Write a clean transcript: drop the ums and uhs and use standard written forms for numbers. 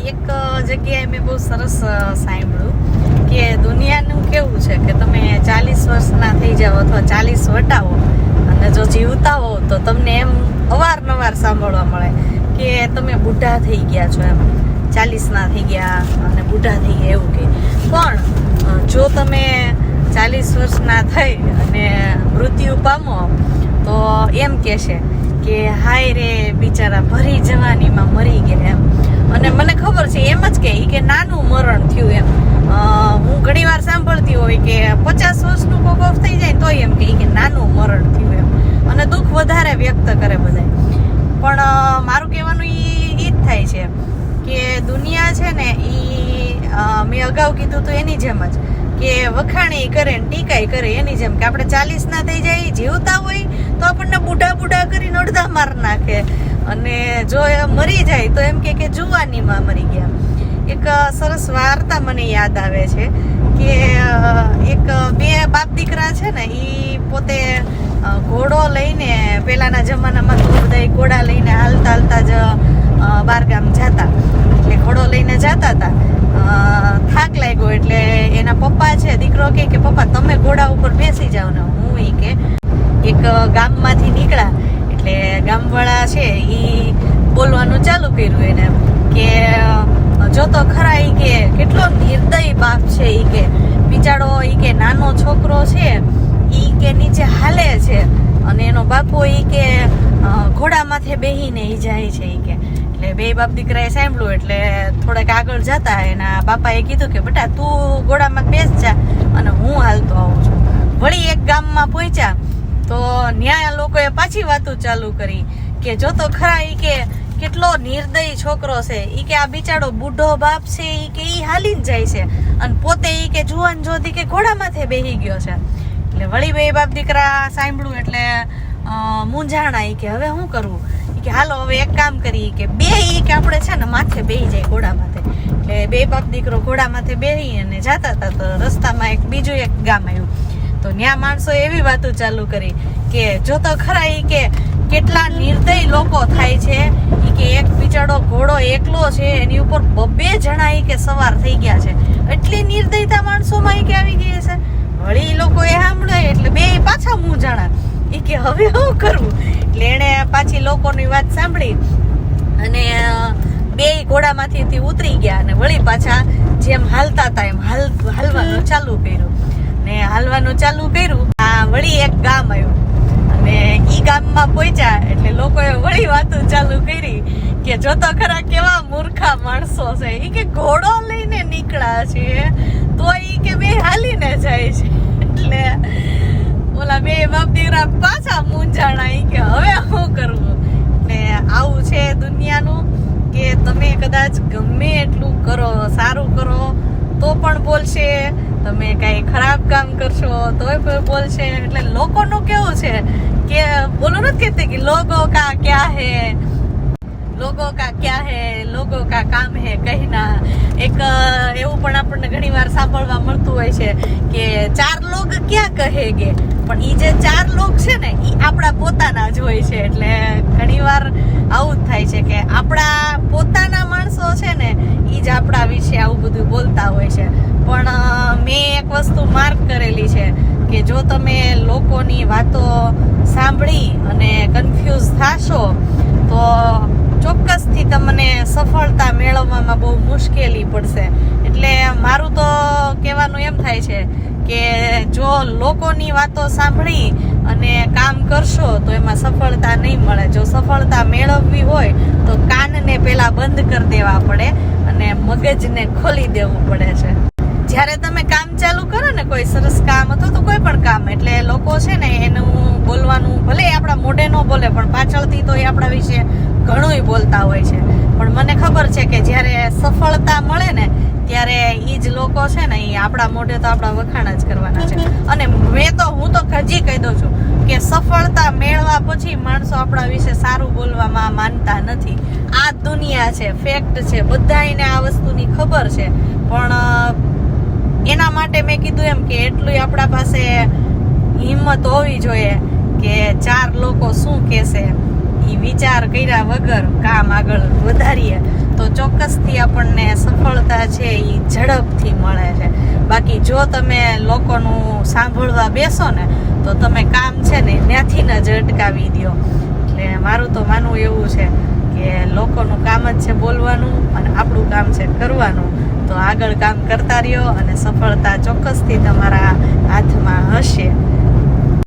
એક જગ્યાએ મેં બહુ સરસ સાંભળ્યું કે દુનિયાનું કેવું છે કે તમે 40 વર્ષના થઈ જાઓ અથવા 40 વટાવો અને જો જીવતા હો તો તમને એમ અવારનવાર સાંભળવા મળે કે તમે બુઢા થઈ ગયા છો, એમ 40ના થઈ ગયા અને બુઢા થઈ ગયા એવું કે. પણ જો તમે 40 વર્ષના થઈ અને મૃત્યુ પામો તો એમ કહેશે કે હાય રે બિચારા ભરી જવાનીમાં મરી ગયા એમ. અને મને ખબર છે એમ જ કે નાનું મરણ થયું એમ. હું ઘણી વાર સાંભળતી હોય કે 50 વર્ષનું કોક ઓફ થઈ જાય તો એમ કે નાનું મરણ થયું એમ, અને દુઃખ વધારે વ્યક્ત કરે બધા. પણ મારું કહેવાનું ઈ જ થાય છે કે દુનિયા છે ને મેં અગાઉ કીધું તો એની જેમ જ કે વખાણી કરે ને ટીકાઈ કરે એની જેમ કે આપણે 40ના થઈ જાય જીવતા હોય તો આપણને બુઢા કરીને અડધા માર નાખે, અને જો મરી જાય તો એમ કે જુવાનીમાં મરી ગયા. એક સરસ વાર્તા મને યાદ આવે છે કે એક બે બાપ દીકરા છે ને એ પોતે ઘોડો લઈને, પહેલાના જમાનામાં તો બધા ઘોડા લઈને હાલતા જ બારગામ જતા, એટલે ઘોડો લઈને જતા હતા. થાક લાગ્યો એટલે એના પપ્પા છે, દીકરો કે પપ્પા તમે ઘોડા ઉપર બેસી જાઓ ને હું કે એક ગામમાંથી નીકળ્યા. એટલે ગામવાળા છે એ બોલવાનું ચાલુ કર્યું એને કે જો તો ખરા ઈ કે કેટલો નિર્દય બાપ છે, ઈ કે બિચારો ઈ કે નાનો છોકરો છે ઈ કે નીચે હાલે છે અને એનો બાપો ઈ કે ઘોડા માથે બેહીને ઈ જાય છે ઈ કે. એટલે બે બાપ દીકરાએ સાંભળ્યું એટલે થોડાક આગળ જતા એના બાપાએ કીધું કે બેટા તું ઘોડામાં બેસ જા અને હું હાલતો આવું છું. વળી એક ગામમાં પહોંચ્યા તો ન્યાય લોકોએ પાછી વાતો ચાલુ કરી કે જો તો ખરા ઈ કે કેટલો નિર્દય છોકરો છે, ઈ કે આ બિચારો બુઢો બાપ છે ઈ કે ઈ હાલીને જાય છે અને પોતે ઈ કે જુવાન જોધી કે ઘોડા માથે બેહી ગયો છે. એટલે વળી બે બાપ દીકરા સાંભળ્યું એટલે મૂંઝાણા ઈ કે હવે શું કરવું. ઈ કે હાલો હવે એક કામ કરી કે બે ઈ કે આપણે છે ને માથે બેહી જાય ઘોડા માથે. એટલે બે બાપ દીકરો ઘોડા માથે બેહી અને જાતા હતા તો રસ્તામાં બીજું એક ગામ આવ્યું તો ત્યાં માણસો એવી વાતો ચાલુ કરી કે જો તો ખરા ઈ કે કેટલા નિર્દય લોકો થાય છે, ઈ કે એક બિચારો ઘોડો એકલો છે એની ઉપર 2 જણા ઈ કે સવાર થઈ ગયા છે, એટલી નિર્દયતા માણસોમાં ઈ કે આવી ગઈ છે. વળી લોકો એ સાંભળે એટલે બે પાછા મૂંઝાણા ઈ કે હવે શું કરવું. એટલે એને પાછી લોકોની વાત સાંભળી અને બે ઘોડામાંથી ઉતરી ગયા અને વળી પાછા જેમ હાલતા હતા એમ હાલવાનું ચાલુ કર્યું. ને હાલવાનું ચાલુ કર્યું વળી એક ગામ આવ્યું અને ઈ ગામમાં પહોંચ્યા એટલે લોકોએ વળી વાતો ચાલુ કરી કે જો તો ખરા કેવા મૂર્ખા માણસો છે, ઈ કે ઘોડો લઈને નીકળ્યા છે તો ઈ કે બે હાલીને જાય છે. એટલે ઓલા બે બાપ દીકરા પાછા મૂંઝાણા ઈ કે હવે શું કરવું. ને આવું છે દુનિયાનું કે તમે કદાચ ગમે એટલું કરો, સારું કરો તો પણ બોલશે, તમે કઈ ખરાબ કામ કરશો તોય પણ બોલશે. એટલે લોકોનું કેવું છે કે બોલો નથી કહેતી કે લોગો કા ક્યા હે, લોગો કા ક્યા હે, લોગો કા કામ હે કહીના. એક એવું પણ આપણને ઘણી વાર સાંભળવા મળતું હોય છે કે 4 લોગ ક્યાં કહેગે, પણ ઈ જે 4 લોગ છે ને ઈ આપણા પોતાના જ હોય છે. એટલે ઘણી વાર આવું જ થાય છે કે આપણા પોતાના માણસો છે ને ઈ જ આપણા વિશે આવું બધું બોલતા હોય છે. પણ મેં એક વસ્તુ માર્ક કરેલી છે કે જો તમે લોકોની વાતો સાંભળી અને કન્ફ્યુઝ થાશો તો ચોક્કસથી તમને સફળતા મેળવવામાં બહુ મુશ્કેલી પડશે. એટલે મારું તો કહેવાનું એમ થાય છે કે જો લોકોની વાતો સાંભળી અને કામ કરશો તો એમાં સફળતા નહીં મળે. જો સફળતા મેળવવી હોય તો કાનને પહેલા બંધ કરી દેવા પડે અને મગજને ખોલી દેવું પડે છે. જ્યારે તમે કામ ચાલુ કરો ને કોઈ સરસ કામ અથવા તો કોઈ પણ કામ, એટલે લોકો છે ને એનું બોલવાનું ભલે આપણા મોઢે ન બોલે પણ પાછળથી તો એ આપણા વિશે ઘણું બોલતા હોય છે. પણ મને ખબર છે કે જ્યારે સફળતા મળે ને ત્યારે એ જ લોકો છે ને એ આપણા મોઢે તો આપણા વખાણ જ કરવાના છે. અને હું તો હજી કહી દઉં છું કે સફળતા મેળવા પછી માણસો આપણા વિશે સારું બોલવામાં માનતા નથી. આ દુનિયા છે, ફેક્ટ છે, બધાને આ વસ્તુની ખબર છે. પણ એના માટે મેં કીધું એમ કે એટલું આપણા પાસે હિંમત હોવી જોઈએ કે 4 લોકો શું કહેશે એ વિચાર કર્યા વગર કામ આગળ વધારીએ તો ચોક્કસથી આપણને સફળતા છે એ ઝડપથી મળે છે. બાકી જો તમે લોકોનું સાંભળવા બેસો ને તો તમે કામ છે ને ત્યાંથી જ અટકાવી દો. એટલે મારું તો માનવું એવું છે કે લોકોનું કામ જ છે બોલવાનું અને આપણું કામ છે કરવાનું. તો આગળ કામ કરતા રહ્યો અને સફળતા ચોક્કસથી તમારા હાથમાં હશે.